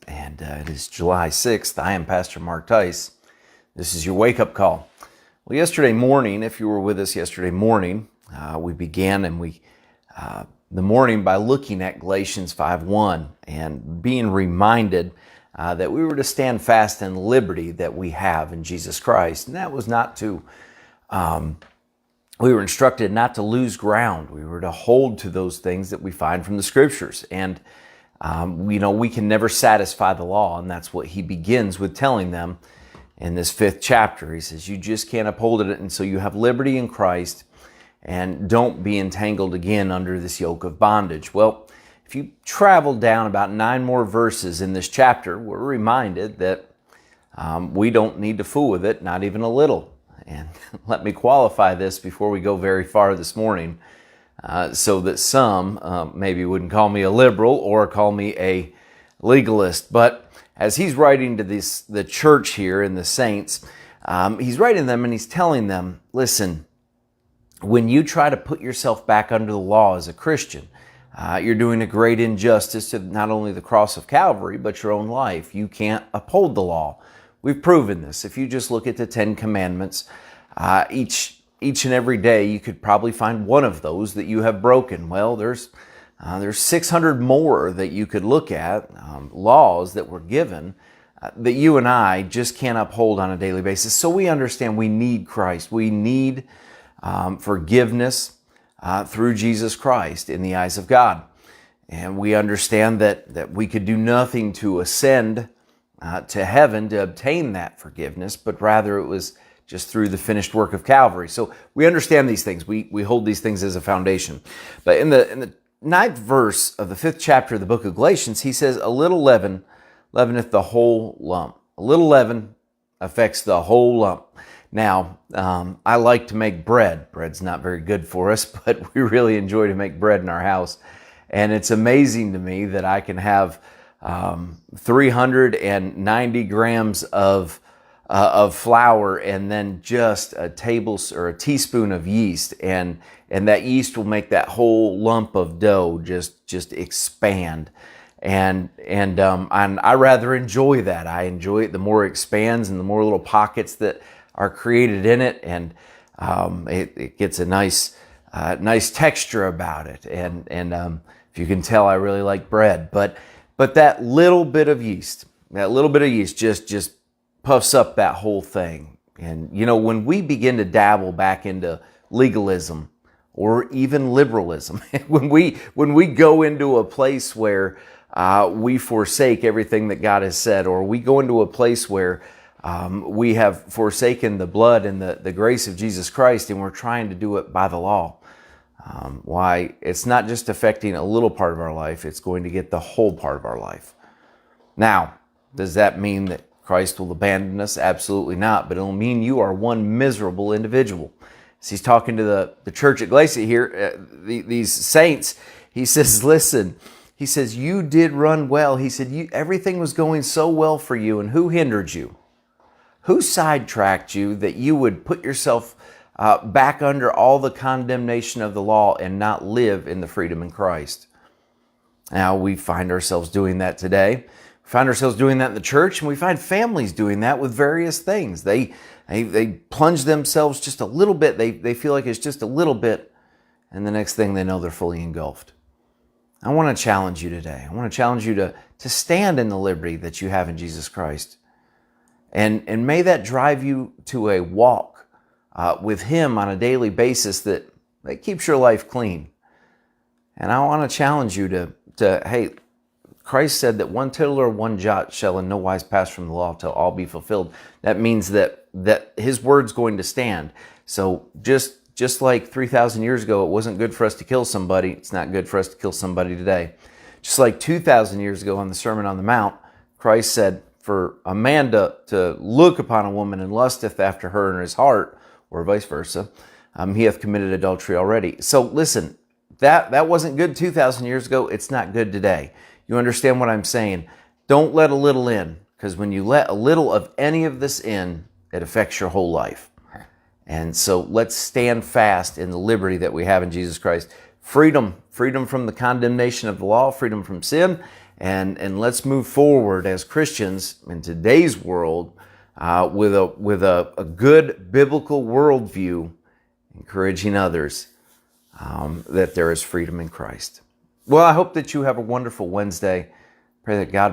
And it is July 6th. I am Pastor Mark Tice. This is your wake-up call. Well, yesterday morning, if you were with us yesterday morning, we began the morning by looking at Galatians 5:1 and being reminded that we were to stand fast in liberty that we have in Jesus Christ. And that was not to, we were instructed not to lose ground. We were to hold to those things that we find from the Scriptures. And we can never satisfy the law, and that's what he begins with telling them in this 5th chapter. He says, you just can't uphold it until you have liberty in Christ, and don't be entangled again under this yoke of bondage. Well, if you travel down about 9 more verses in this chapter, we're reminded that we don't need to fool with it, not even a little. And let me qualify this before we go very far this morning. So that some maybe wouldn't call me a liberal or call me a legalist. But as he's writing to the church here and the saints, he's writing them and he's telling them, listen, when you try to put yourself back under the law as a Christian, you're doing a great injustice to not only the cross of Calvary, but your own life. You can't uphold the law. We've proven this. If you just look at the 10 Commandments, each and every day, you could probably find one of those that you have broken. Well, there's 600 more that you could look at, laws that were given that you and I just can't uphold on a daily basis. So we understand we need Christ. We need forgiveness through Jesus Christ in the eyes of God. And we understand that we could do nothing to ascend to heaven to obtain that forgiveness, but rather it was just through the finished work of Calvary. So we understand these things. We hold these things as a foundation. But in the 9th verse of the 5th chapter of the book of Galatians, he says, a little leaven leaveneth the whole lump. A little leaven affects the whole lump. Now, I like to make bread. Bread's not very good for us, but we really enjoy to make bread in our house. And it's amazing to me that I can have 390 grams of flour and then just a teaspoon of yeast, and that yeast will make that whole lump of dough just expand. And I rather enjoy that. I enjoy it the more it expands and the more little pockets that are created in it, and it gets a nice texture about it. And if you can tell, I really like bread, but that little bit of yeast just puffs up that whole thing. And when we begin to dabble back into legalism or even liberalism, when we go into a place where we forsake everything that God has said, or we go into a place where we have forsaken the blood and the grace of Jesus Christ, and we're trying to do it by the law, why it's not just affecting a little part of our life, it's going to get the whole part of our life. Now, does that mean that Christ will abandon us? Absolutely not. But it'll mean you are one miserable individual. So he's talking to the church at Galatia here, these saints. He says, listen, he says, you did run well. He said, everything was going so well for you. And who hindered you? Who sidetracked you that you would put yourself back under all the condemnation of the law and not live in the freedom in Christ? Now, we find ourselves doing that today. We find ourselves doing that in the church, and we find families doing that with various things. They plunge themselves just a little bit. They feel like it's just a little bit, and the next thing they know, they're fully engulfed. I want to challenge you today. I want to challenge you to stand in the liberty that you have in Jesus Christ. And may that drive you to a walk with Him on a daily basis that keeps your life clean. And I want to challenge you to hey, Christ said that one tittle or one jot shall in no wise pass from the law till all be fulfilled. That means that His word's going to stand. So just like 3,000 years ago, it wasn't good for us to kill somebody. It's not good for us to kill somebody today. Just like 2,000 years ago on the Sermon on the Mount, Christ said for a man to look upon a woman and lusteth after her in his heart, or vice versa, he hath committed adultery already. So listen, that wasn't good 2,000 years ago. It's not good today. You understand what I'm saying? Don't let a little in, because when you let a little of any of this in, it affects your whole life. And so let's stand fast in the liberty that we have in Jesus Christ. Freedom from the condemnation of the law, freedom from sin, and let's move forward as Christians in today's world with a good biblical worldview, encouraging others that there is freedom in Christ. Well, I hope that you have a wonderful Wednesday. Pray that God